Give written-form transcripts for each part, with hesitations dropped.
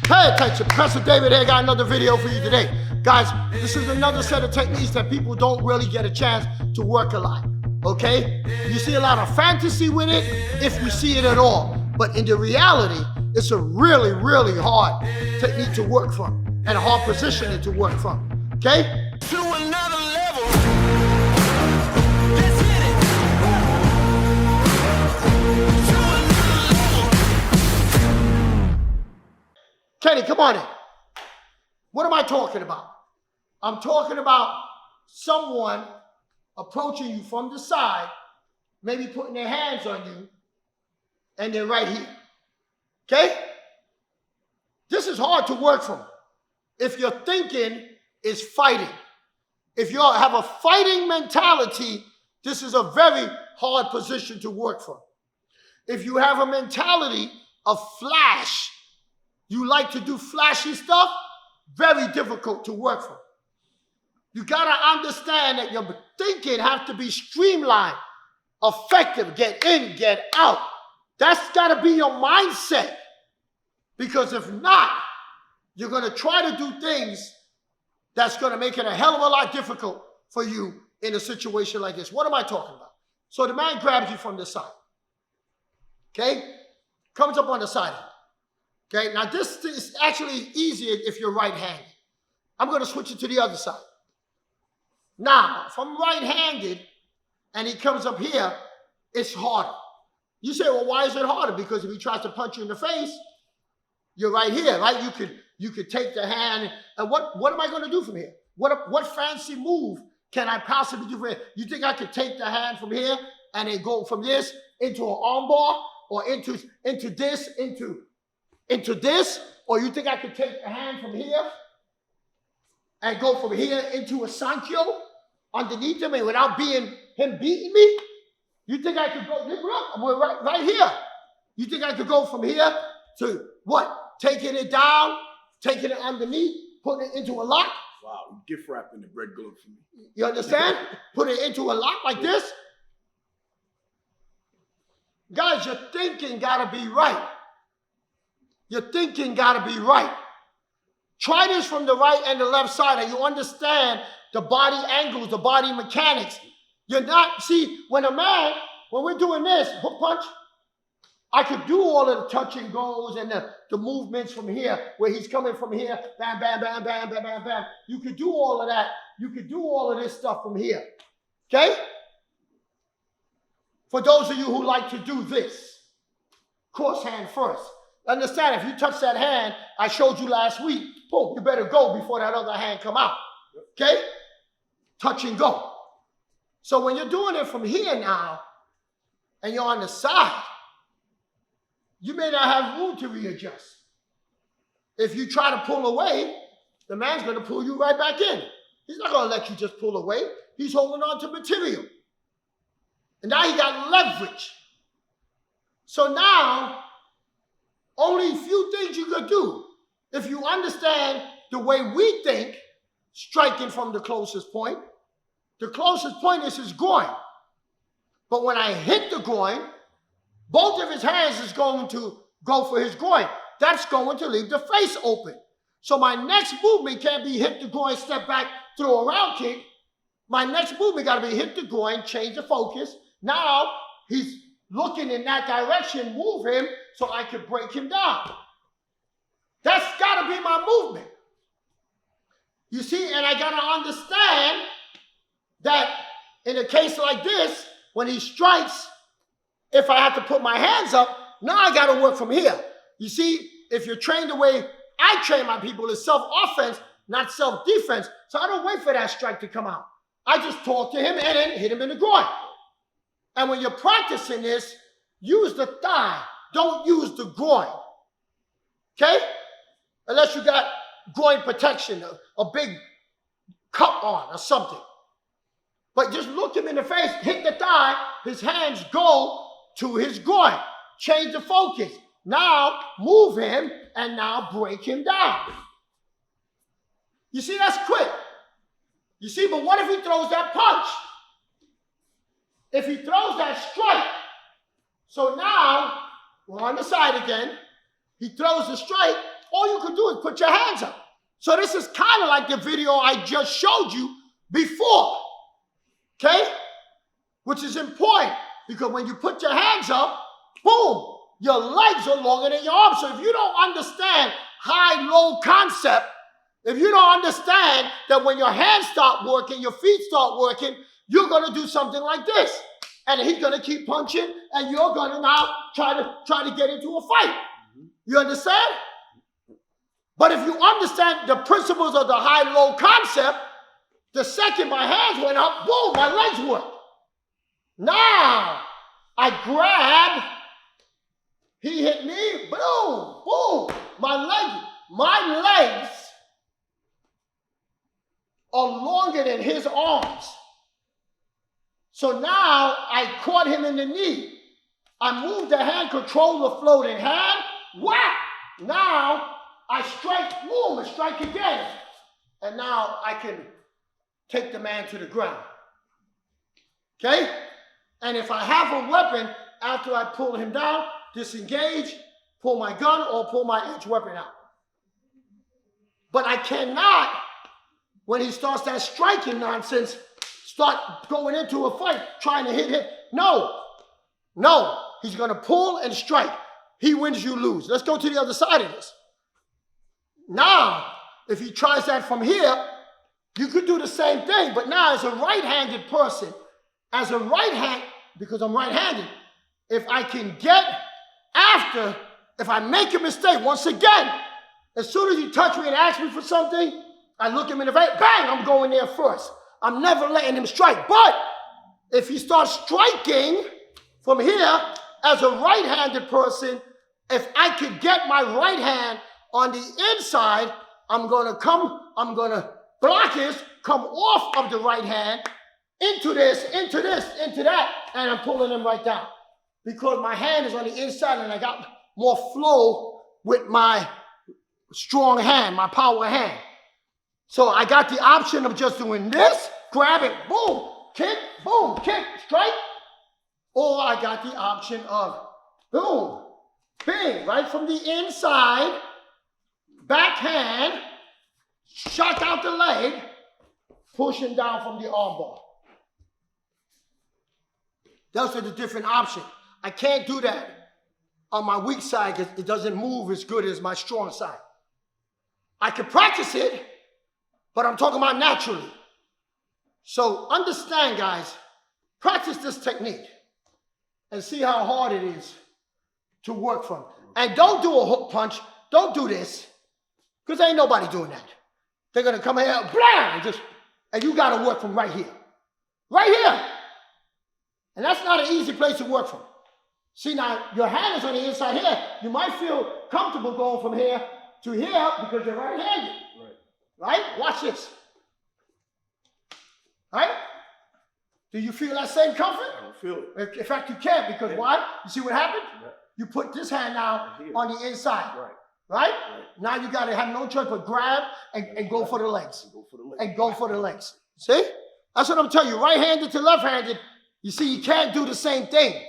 Pay attention. Professor David here, got another video for you today. Guys, this is another set of techniques that people don't really get a chance to work a lot, okay? You see a lot of fantasy with it, if you see it at all. But in the reality, it's a really, really hard technique to work from and a hard position to work from, okay? To another level. Let's hit it. To another level. Kenny, come on in. What am I talking about? I'm talking about someone approaching you from the side, maybe putting their hands on you, and they're right here. Okay? This is hard to work from. If your thinking is fighting, if you have a fighting mentality, this is a very hard position to work from. If you have a mentality of flash, you like to do flashy stuff, very difficult to work from. You gotta understand that your thinking has to be streamlined, effective, get in, get out. That's gotta be your mindset. Because if not, you're gonna try to do things that's gonna make it a hell of a lot difficult for you in a situation like this. What am I talking about? So the man grabs you from the side, okay? Comes up on the side. Okay, now this is actually easier if you're right-handed. I'm going to switch it to the other side. Now, if I'm right-handed and he comes up here, it's harder. You say, well, why is it harder? Because if he tries to punch you in the face, you're right here, right? You could take the hand, and what am I going to do from here? What fancy move can I possibly do from here? You think I could take the hand from here and then go from this into an armbar or into this, into this, or you think I could take the hand from here and go from here into a Sankyo underneath him and without him beating me? You think I could go, look, we're right here. You think I could go from here to what? Taking it down, taking it underneath, putting it into a lock? Wow, gift wrapping the bread glove for me. You understand? Put it into a lock like this. Guys, your thinking gotta be right. Your thinking got to be right. Try this from the right and the left side and you understand the body angles, the body mechanics. You're not, see, when we're doing this, hook punch, I could do all of the touch and goes and the movements from here, where he's coming from here, bam, bam, bam, bam, bam, bam, bam. You could do all of that. You could do all of this stuff from here. Okay? For those of you who like to do this, cross hand first. Understand, if you touch that hand I showed you last week, boom, you better go before that other hand come out. Okay? Touch and go. So when you're doing it from here now, and you're on the side, you may not have room to readjust. If you try to pull away, the man's going to pull you right back in. He's not going to let you just pull away. He's holding on to material. And now he got leverage. So now, only a few things you could do. If you understand the way we think, striking from the closest point is his groin. But when I hit the groin, both of his hands is going to go for his groin. That's going to leave the face open. So my next movement can't be hit the groin, step back, throw a round kick. My next movement got to be hit the groin, change the focus. Now he's looking in that direction, move him so I could break him down. That's got to be my movement. You see, and I got to understand that in a case like this, when he strikes, if I have to put my hands up, now I got to work from here. You see, if you're trained the way I train my people, it's self-offense, not self-defense. So I don't wait for that strike to come out. I just talk to him and then hit him in the groin. And when you're practicing this, use the thigh. Don't use the groin. Okay? Unless you got groin protection, a big cup on or something. But just look him in the face, hit the thigh, his hands go to his groin. Change the focus. Now move him and now break him down. You see, that's quick. You see, but what if he throws that punch? If he throws that strike, so now we're on the side again. He throws the strike, all you can do is put your hands up. So this is kind of like the video I just showed you before, okay? Which is important because when you put your hands up, boom, your legs are longer than your arms. So if you don't understand high-low concept, if you don't understand that when your hands start working, your feet start working, you're going to do something like this. And he's going to keep punching, and you're going to now try to get into a fight. You understand? But if you understand the principles of the high-low concept, the second my hands went up, boom, my legs worked. Now, I grab, he hit me, boom, boom, my legs are longer than his arms. So now I caught him in the knee. I moved the hand, control the floating hand, whack! Now I strike, boom, and strike again. And now I can take the man to the ground. Okay? And if I have a weapon, after I pull him down, disengage, pull my gun, or pull my edge weapon out. But I cannot, when he starts that striking nonsense, start going into a fight, trying to hit him. No, he's going to pull and strike. He wins, you lose. Let's go to the other side of this. Now, if he tries that from here, you could do the same thing. But now, as a right-handed person, because I'm right-handed, if I can get after, if I make a mistake, once again, as soon as he touch me and ask me for something, I look him in the face, bang, I'm going there first. I'm never letting him strike. But if he starts striking from here, as a right-handed person, if I could get my right hand on the inside, I'm going to block this, come off of the right hand, into this, into that, and I'm pulling him right down. Because my hand is on the inside and I got more flow with my strong hand, my power hand. So I got the option of just doing this, grab it, boom, kick, strike. Or I got the option of boom, bing, right from the inside, backhand, shot out the leg, pushing down from the armbar. Those are the different options. I can't do that on my weak side because it doesn't move as good as my strong side. I can practice it, but I'm talking about naturally. So understand, guys, practice this technique and see how hard it is to work from. And don't do a hook punch. Don't do this, because ain't nobody doing that. They're going to come here, blam, and you got to work from right here. Right here. And that's not an easy place to work from. See, now, your hand is on the inside here. You might feel comfortable going from here to here because you're right-handed. Right? Watch this. Right? Do you feel that same comfort? I don't feel it. In fact, you can't, because why? You see what happened? Yeah. You put this hand now on the inside. Right? Now you got to have no choice but grab and go for the legs. And go for the legs. See? That's what I'm telling you. Right-handed to left-handed, you see, you can't do the same thing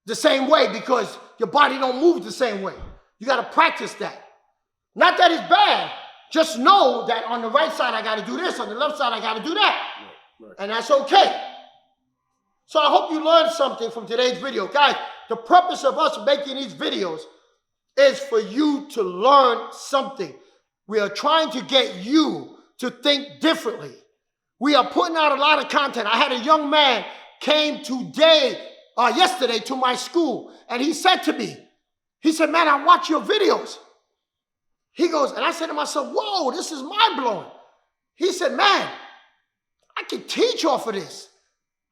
the same way because your body don't move the same way. You got to practice that. Not that it's bad. Just know that on the right side, I got to do this. On the left side, I got to do that. And that's okay. So I hope you learned something from today's video. Guys, the purpose of us making these videos is for you to learn something. We are trying to get you to think differently. We are putting out a lot of content. I had a young man came yesterday to my school, and he said to me, he said, man, I watch your videos. He goes, and I said to myself, whoa, this is mind-blowing. He said, man, I can teach off of this.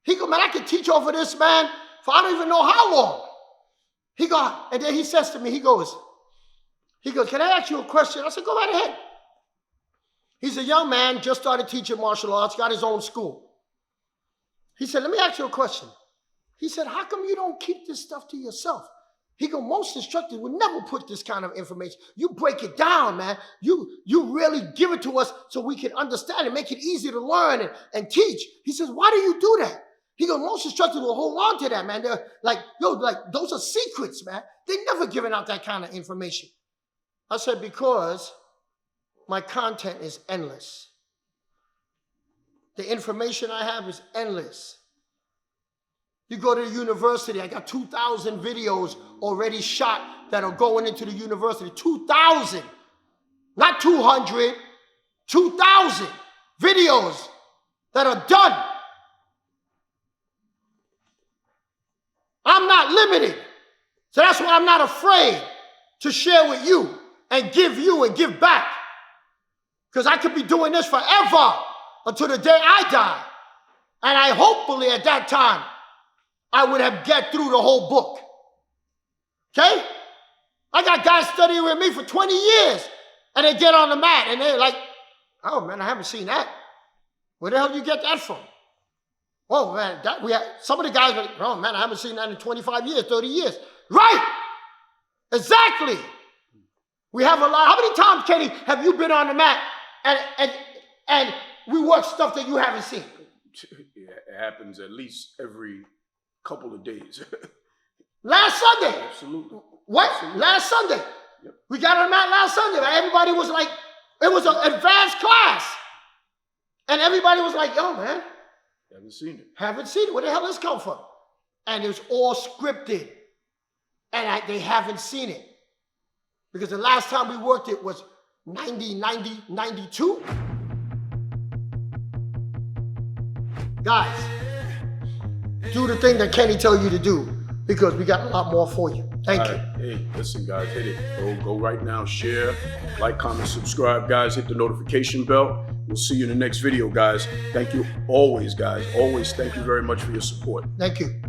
He goes, man, I can teach off of this, man, for I don't even know how long. He goes, and then he says to me, he goes, can I ask you a question? I said, go right ahead. He's a young man, just started teaching martial arts, got his own school. He said, let me ask you a question. He said, how come you don't keep this stuff to yourself? He goes, most instructors would never put this kind of information. You break it down, man. You really give it to us so we can understand it, make it easy to learn and teach. He says, why do you do that? He goes, most instructors will hold on to that, man. They're like, those are secrets, man. They're never giving out that kind of information. I said, because my content is endless. The information I have is endless. You go to the university, I got 2,000 videos already shot that are going into the university. 2,000, not 200, 2,000 videos that are done. I'm not limited. So that's why I'm not afraid to share with you and give back. Because I could be doing this forever until the day I die. And I hopefully at that time, I would have get through the whole book. Okay? I got guys studying with me for 20 years and they get on the mat and they're like, oh man, I haven't seen that. Where the hell did you get that from? Oh man, some of the guys are like, oh man, I haven't seen that in 25 years, 30 years. Right! Exactly! We have a lot. How many times, Kenny, have you been on the mat and we work stuff that you haven't seen? Yeah, it happens at least every couple of days. Last Sunday. Absolutely. What? Absolutely. Last Sunday. Yep. We got on the mat last Sunday. Everybody was like, it was an advanced class. And everybody was like, yo, man. Haven't seen it. Haven't seen it. Where the hell this come from? And it was all scripted. And they haven't seen it. Because the last time we worked it was 92. Guys, do the thing that Kenny tell you to do, because we got a lot more for you. Thank you. Hey, listen, guys, hit it. Go right now, share, like, comment, subscribe, guys. Hit the notification bell. We'll see you in the next video, guys. Thank you always, guys. Always thank you very much for your support. Thank you.